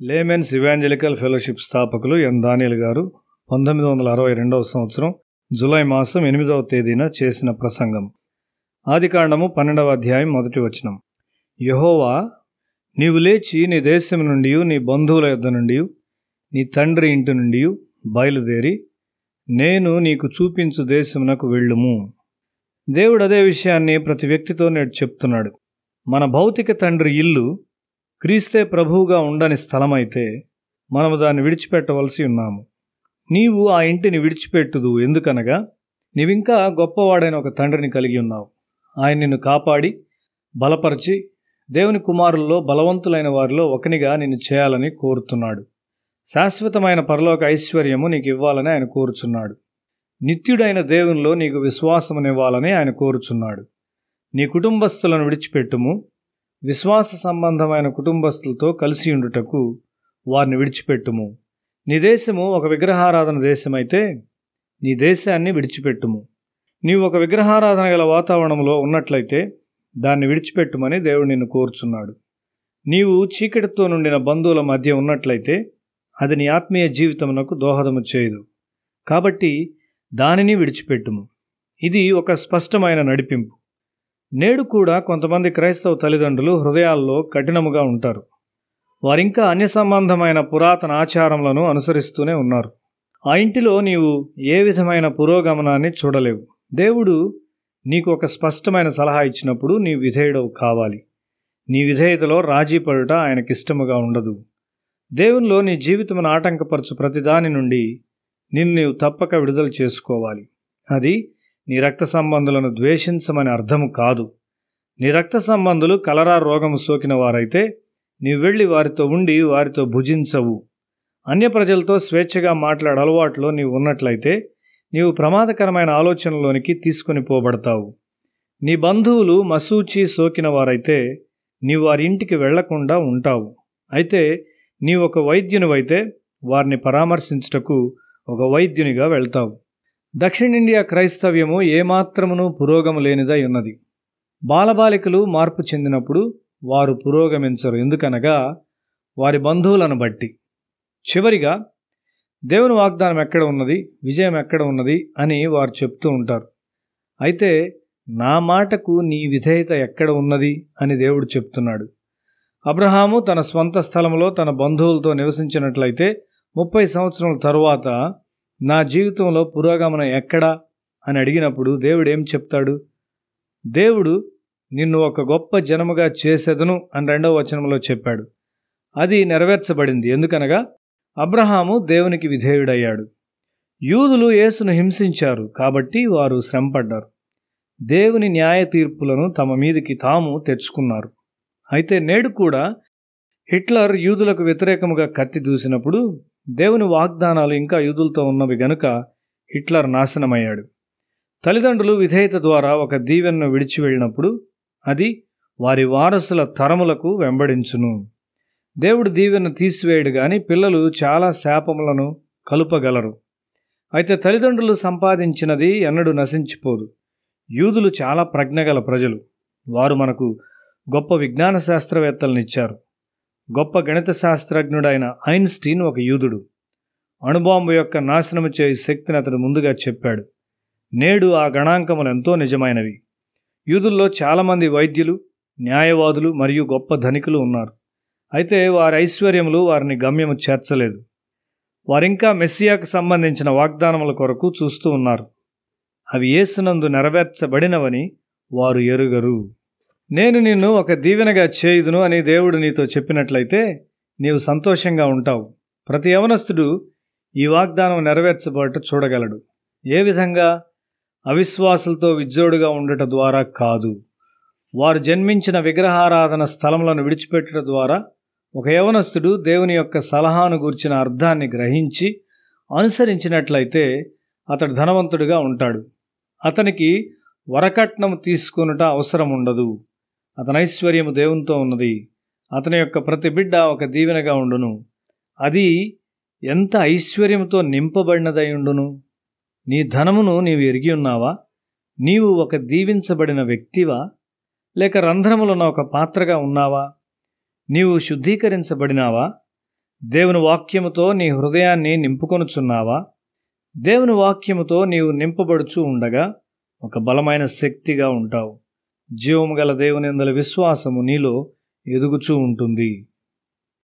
Laymen's evangelical fellowship స్థాపకులు ఎన్ దానియేల్ గారు 1962 సంవత్సరం జూలై మాసం 8వ తేదీన చేసిన ప్రసంగం. ఆదికాండము 12వ అధ్యాయం 1వ వచనం. యెహోవా, నీవు లేచి నీ దేశం నుండి, నీ బంధువుల యొద్ద నుండి, నీ తండ్రి ఇంటి నుండి బయలుదేరి నేను నీకు చూపించు దేశమునకు వెళ్ళుము. దేవుడు అదే విషయాన్ని ప్రతి వ్యక్తితో నేడు చెప్తున్నాడు. మన భౌతిక తండ్రి ఇల్లు క్రీస్తే ప్రభువుగా ఉండని స్థలమైతే మనము దాన్ని విడిచిపెట్టవలసి ఉన్నాము. నీవు ఆ ఇంటిని విడిచిపెట్టుదు, ఎందుకనగా నీవింకా గొప్పవాడైన ఒక తండ్రిని కలిగి ఉన్నావు. ఆయన నిన్ను కాపాడి బలపరిచి దేవుని కుమారుల్లో బలవంతులైన వారిలో ఒకనిగా నిన్ను చేయాలని కోరుతున్నాడు. శాశ్వతమైన పరలోక ఐశ్వర్యము నీకు ఇవ్వాలని ఆయన కోరుచున్నాడు. నిత్యుడైన దేవునిలో నీకు విశ్వాసమునివ్వాలని ఆయన కోరుచున్నాడు. నీ కుటుంబస్తులను విడిచిపెట్టుము. విశ్వాస సంబంధమైన కుటుంబస్తులతో కలిసి ఉండుటకు వారిని విడిచిపెట్టుము. నీ దేశము ఒక విగ్రహారాధన దేశమైతే నీ దేశాన్ని విడిచిపెట్టుము. నీవు ఒక విగ్రహారాధన గల వాతావరణంలో ఉన్నట్లయితే దాన్ని విడిచిపెట్టుమని దేవుడు నిన్ను కోరుచున్నాడు. నీవు చీకటితో నుండిన బంధువుల మధ్య ఉన్నట్లయితే అది నీ ఆత్మీయ జీవితమునకు దోహదము చేయదు. కాబట్టి దానిని విడిచిపెట్టుము. ఇది ఒక స్పష్టమైన నడిపింపు. నేడు కూడా కొంతమంది క్రైస్తవ తల్లిదండ్రులు హృదయాల్లో కఠినముగా ఉంటారు. వారింకా అన్య సంబంధమైన పురాతన ఆచారములను అనుసరిస్తూనే ఉన్నారు. ఆ ఇంటిలో నీవు ఏ విధమైన పురోగమనాన్ని చూడలేవు. దేవుడు నీకు ఒక స్పష్టమైన సలహా ఇచ్చినప్పుడు నీ విధేయుడవు కావాలి. నీ విధేయతలో రాజీ పడుట ఆయనకిష్టముగా ఉండదు. దేవునిలో నీ జీవితమును ఆటంకపరచు ప్రతిదాని నుండి నిన్ను నీవు తప్పక విడుదల చేసుకోవాలి. అది నీ రక్త సంబంధులను ద్వేషించమని అర్థము కాదు. నీ రక్త సంబంధులు కలరా రోగము సోకిన వారైతే నీవు వెళ్ళి వారితో ఉండి వారితో భుజించవు. అన్య ప్రజలతో స్వేచ్ఛగా మాట్లాడే అలవాట్లో నీవు ఉన్నట్లయితే నీవు ప్రమాదకరమైన ఆలోచనలోనికి తీసుకొని పోబడతావు. నీ బంధువులు మసూచి సోకిన వారైతే నీవు వారి ఇంటికి వెళ్లకుండా ఉంటావు. అయితే నీవు ఒక వైద్యునివైతే వారిని పరామర్శించుటకు ఒక వైద్యునిగా వెళ్తావు. దక్షిణిండియా క్రైస్తవ్యము ఏమాత్రమును పురోగము లేనిదై ఉన్నది. బాలబాలికలు మార్పు చెందినప్పుడు వారు పురోగమించరు, ఎందుకనగా వారి బంధువులను బట్టి. చివరిగా దేవుని వాగ్దానం ఎక్కడ ఉన్నది, విజయం ఎక్కడ ఉన్నది అని వారు చెప్తూ ఉంటారు. అయితే నా మాటకు నీ విధేయత ఎక్కడ ఉన్నది అని దేవుడు చెప్తున్నాడు. అబ్రహాము తన స్వంత స్థలంలో తన బంధువులతో నివసించినట్లయితే 30 సంవత్సరాల తరువాత నా జీవితంలో పురోగమనం ఎక్కడా అని అడిగినప్పుడు దేవుడు ఏం చెప్తాడు? దేవుడు నిన్ను ఒక గొప్ప జనముగా చేసేదను అని 2వ వచనంలో చెప్పాడు. అది నెరవేర్చబడింది, ఎందుకనగా అబ్రహాము దేవునికి విధేయుడయ్యాడు. యూదులు యేసును హింసించారు కాబట్టి వారు శ్రమపడ్డారు. దేవుని న్యాయ తీర్పులను తమ మీదికి తాము తెచ్చుకున్నారు. అయితే నేడు కూడా హిట్లర్ యూదులకు వ్యతిరేకముగా కత్తి దూసినప్పుడు దేవుని వాగ్దానాలు ఇంకా యూదులతో ఉన్నవి గనుక హిట్లర్ నాశనమయ్యాడు. తల్లిదండ్రులు విధేయత ద్వారా ఒక దీవెనను విడిచి వెళ్ళినప్పుడు అది వారి వారసుల తరములకు వెంబడించును. దేవుడు దీవెనను తీసివేయడు గాని పిల్లలు చాలా శాపములను కలుపగలరు. అయితే తల్లిదండ్రులు సంపాదించినది ఎన్నడూ నశించిపోదు. యూదులు చాలా ప్రజ్ఞగల ప్రజలు. వారు మనకు గొప్ప విజ్ఞాన శాస్త్రవేత్తలనిచ్చారు. గొప్ప గణిత శాస్త్రజ్ఞుడైన ఐన్స్టీన్ ఒక యూదుడు. అణుబాంబు యొక్క నాశనము చేయ శక్తిని అతడు ముందుగా చెప్పాడు. నేడు ఆ గణాంకములు ఎంతో నిజమైనవి. యూదుల్లో చాలామంది వైద్యులు, న్యాయవాదులు మరియు గొప్ప ధనికులు ఉన్నారు. అయితే వారి ఐశ్వర్యములు వారిని గమ్యము చేర్చలేదు. వారింకా మెస్సియాకు సంబంధించిన వాగ్దానముల కొరకు చూస్తూ ఉన్నారు. అవి యేసునందు నెరవేర్చబడినవని వారు ఎరుగరు. నేను నిన్ను ఒక దీవెనగా చేయుదును అని దేవుడు నీతో చెప్పినట్లయితే నీవు సంతోషంగా ఉంటావు. ప్రతి యవనస్తుడు ఈ వాగ్దానం నెరవేర్చబడట చూడగలడు. ఏ విధంగా? అవిశ్వాసులతో విజ్జోడుగా ఉండట ద్వారా కాదు. వారు జన్మించిన విగ్రహారాధన స్థలములను విడిచిపెట్టడం ద్వారా ఒక యవనస్తుడు దేవుని యొక్క సలహాను గూర్చిన అర్థాన్ని గ్రహించి అనుసరించినట్లయితే అతడు ధనవంతుడిగా ఉంటాడు. అతనికి వరకట్నం తీసుకొనుట అవసరం ఉండదు. అతని ఐశ్వర్యము దేవునితో ఉన్నది. అతని యొక్క ప్రతి బిడ్డ ఒక దీవెనగా ఉండును. అది ఎంత ఐశ్వర్యముతో నింపబడినదై ఉండును. నీ ధనమును నీవు ఎరిగి ఉన్నావా? నీవు ఒక దీవించబడిన వ్యక్తివా, లేక రంధ్రములున్న ఒక పాత్రగా ఉన్నావా? నీవు శుద్ధీకరించబడినావా? దేవుని వాక్యముతో నీ హృదయాన్ని నింపుకొనుచున్నావా? దేవుని వాక్యముతో నీవు నింపబడుచు ఉండగా ఒక బలమైన శక్తిగా ఉంటావు. జీవము గల దేవుని యందలి విశ్వాసము నీలో ఎదుగుచూ ఉంటుంది.